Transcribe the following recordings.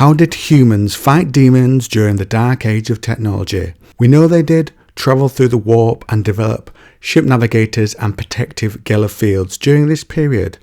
How did humans fight demons during the dark age of technology? We know they did travel through the warp and develop ship navigators and protective Gellar fields during this period.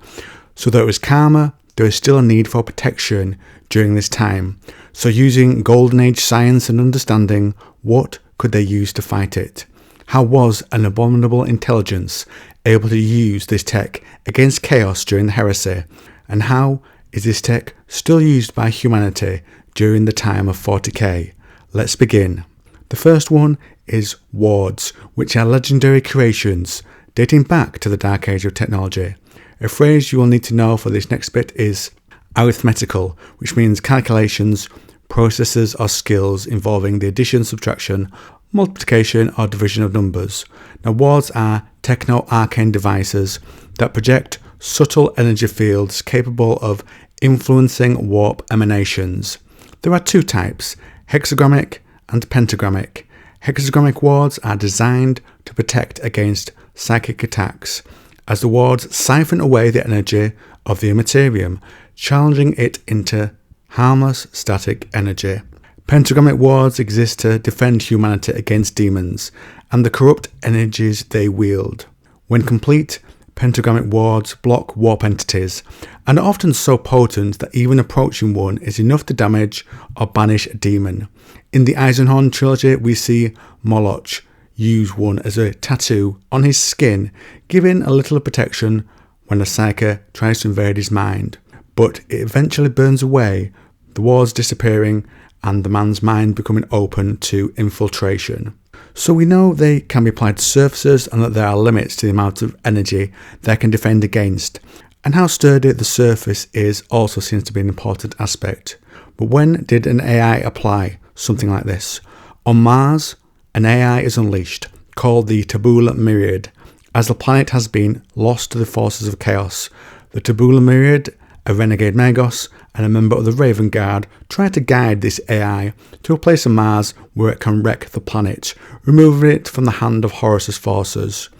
So though it was calmer, there is still a need for protection during this time. So using Golden Age science and understanding, what could they use to fight it? How was an abominable intelligence able to use this tech against chaos during the heresy? And how is this tech still used by humanity during the time of 40k? Let's begin. The first one is wards, which are legendary creations dating back to the dark age of technology. A phrase you will need to know for this next bit is arithmetical, which means calculations, processes or skills involving the addition, subtraction, multiplication or division of numbers. Now wards are techno-arcane devices that project subtle energy fields capable of influencing warp emanations. There are two types, hexagrammic and pentagrammic. Hexagrammic wards are designed to protect against psychic attacks, as the wards siphon away the energy of the immaterium, challenging it into harmless static energy. Pentagrammic wards exist to defend humanity against demons and the corrupt energies they wield. When complete, pentagrammic wards block warp entities and are often so potent that even approaching one is enough to damage or banish a demon. In the Eisenhorn trilogy, we see Moloch use one as a tattoo on his skin, giving a little protection when a psyker tries to invade his mind. But it eventually burns away, the wards disappearing and the man's mind becoming open to infiltration. So we know they can be applied to surfaces and that there are limits to the amount of energy they can defend against. And how sturdy the surface is also seems to be an important aspect. But when did an AI apply something like this? On Mars, an AI is unleashed, called the Tabula Myriad, as the planet has been lost to the forces of chaos. The Tabula Myriad, a renegade Magos, and a member of the Raven Guard try to guide this AI to a place on Mars where it can wreck the planet, removing it from the hand of Horus's forces.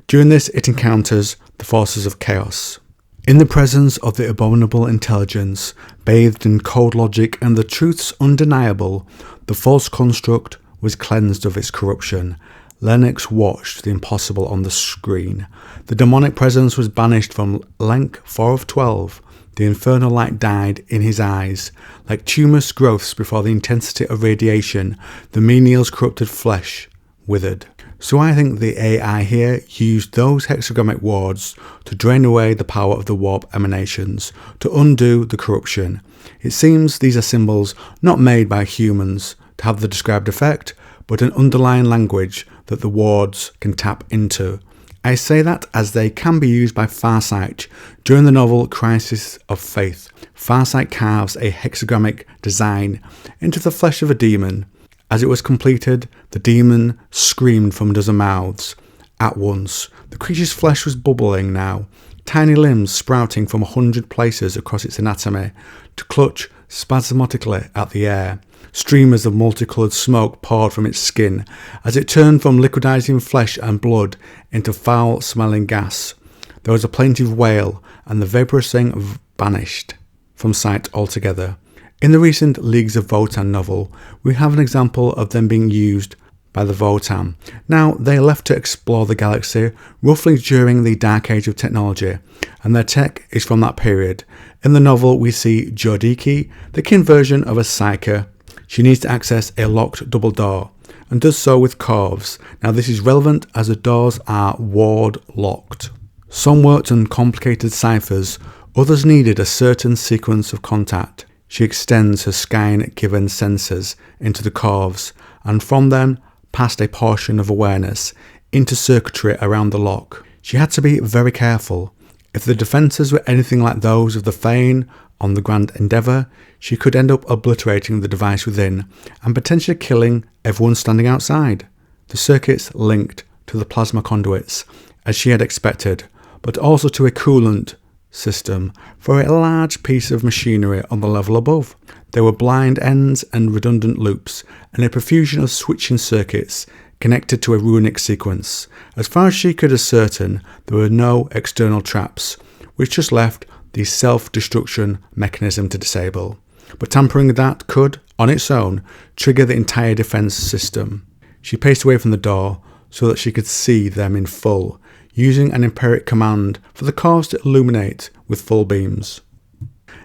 During this, it encounters the forces of chaos. In the presence of the abominable intelligence, bathed in cold logic and the truths undeniable, the false construct was cleansed of its corruption. Lennox watched the impossible on the screen. The demonic presence was banished from Lenk 4 of 12. The infernal light died in his eyes. Like tumorous growths before the intensity of radiation, the menial's corrupted flesh withered. So I think the AI here used those hexagrammic wards to drain away the power of the warp emanations, to undo the corruption. It seems these are symbols not made by humans to have the described effect, but an underlying language that the wards can tap into. I say that as they can be used by Farsight. During the novel Crisis of Faith, Farsight carves a hexagrammic design into the flesh of a demon. As it was completed, the demon screamed from a dozen mouths at once. The creature's flesh was bubbling now, tiny limbs sprouting from 100 places across its anatomy to clutch spasmodically at the air. Streamers of multicoloured smoke poured from its skin as it turned from liquidizing flesh and blood into foul-smelling gas. There was a plaintive wail, and the vaporous thing vanished from sight altogether. In the recent Leagues of Votan novel, we have an example of them being used by the Votan. Now, they left to explore the galaxy roughly during the Dark Age of technology, and their tech is from that period. In the novel, we see Jodiki, the kin version of a psyker. She needs to access a locked double door, and does so with corves. Now this is relevant as the doors are ward locked. Some worked on complicated ciphers, others needed a certain sequence of contact. She extends her Skyne-given sensors into the corves, and from them past a portion of awareness into circuitry around the lock. She had to be very careful. If the defences were anything like those of the Fane on the Grand Endeavour, she could end up obliterating the device within and potentially killing everyone standing outside. The circuits linked to the plasma conduits, as she had expected, but also to a coolant system for a large piece of machinery on the level above. There were blind ends and redundant loops, and a profusion of switching circuits connected to a runic sequence. As far as she could ascertain, there were no external traps, which just left the self-destruction mechanism to disable. but tampering with that could, on its own, trigger the entire defense system. She paced away from the door so that she could see them in full, using an empiric command for the cars to illuminate with full beams.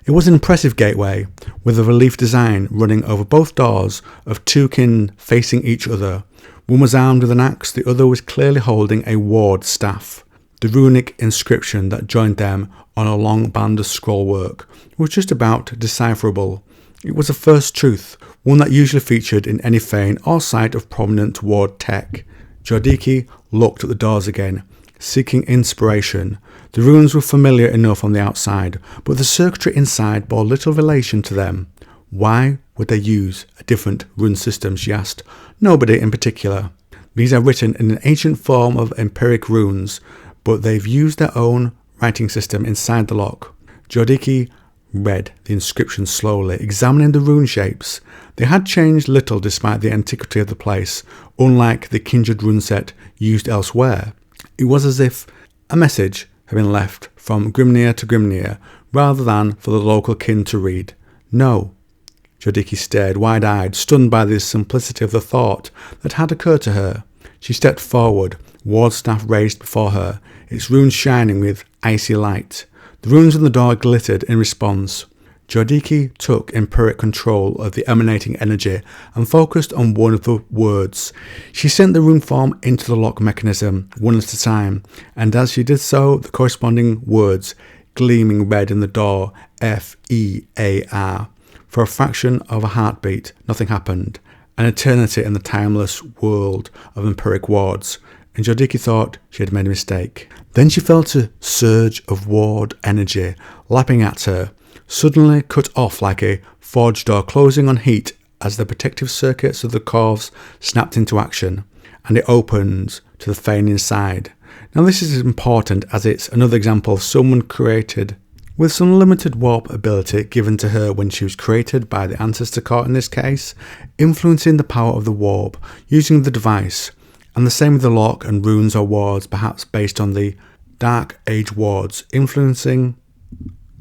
It was an impressive gateway, with a relief design running over both doors of two kin facing each other. One was armed with an axe, the other was clearly holding a ward staff. The runic inscription that joined them on a long band of scrollwork was just about decipherable. It was a first truth, one that usually featured in any fane or site of prominent ward tech. Jordiki looked at the doors again, seeking inspiration. The runes were familiar enough on the outside, but the circuitry inside bore little relation to them. Why would they use a different rune system, she asked. Nobody in particular. These are written in an ancient form of empiric runes, but they've used their own writing system inside the lock. Jordiki read the inscription slowly, examining the rune shapes. They had changed little despite the antiquity of the place, unlike the kindred rune set used elsewhere. It was as if a message had been left from Grimnir to Grimnir, rather than for the local kin to read. No. Jordiki stared, wide-eyed, stunned by the simplicity of the thought that had occurred to her. She stepped forward, ward staff raised before her, its runes shining with icy light. The runes on the door glittered in response. Jordiki took empiric control of the emanating energy and focused on one of the words. She sent the rune form into the lock mechanism, one at a time, and as she did so, the corresponding words, gleaming red in the door, F-E-A-R. For a fraction of a heartbeat, nothing happened. An eternity in the timeless world of empiric wards, and Jordiki thought she had made a mistake. Then she felt a surge of ward energy lapping at her, suddenly cut off like a forge door closing on heat as the protective circuits of the corves snapped into action, and it opened to the fane inside. Now this is important as it's another example of someone created with some limited warp ability given to her when she was created by the ancestor core in this case, influencing the power of the warp using the device, and the same with the lock and runes or wards perhaps based on the Dark Age wards influencing.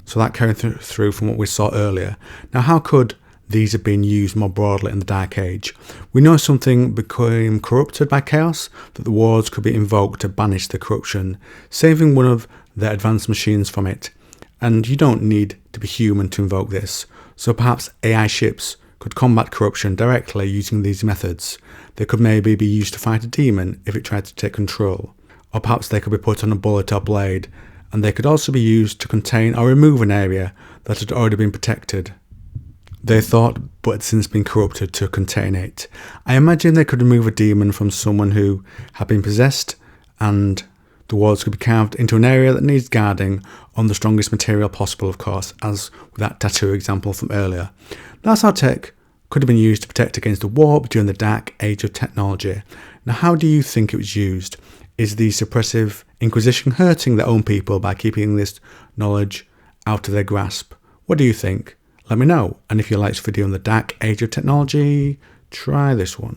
So that carried through from what we saw earlier. Now how could these have been used more broadly in the Dark Age? We know something became corrupted by chaos, that the wards could be invoked to banish the corruption, saving one of their advanced machines from it. And you don't need to be human to invoke this, so perhaps AI ships could combat corruption directly using these methods. They could maybe be used to fight a demon if it tried to take control, or perhaps they could be put on a bullet or blade, and they could also be used to contain or remove an area that had already been protected. They thought, but had since been corrupted to contain it. I imagine they could remove a demon from someone who had been possessed, and the walls could be carved into an area that needs guarding on the strongest material possible, of course, as with that tattoo example from earlier. That's how tech could have been used to protect against the warp during the Dark Age of technology. Now, how do you think it was used? Is the suppressive Inquisition hurting their own people by keeping this knowledge out of their grasp? What do you think? Let me know. And if you like this video on the Dark Age of technology, try this one.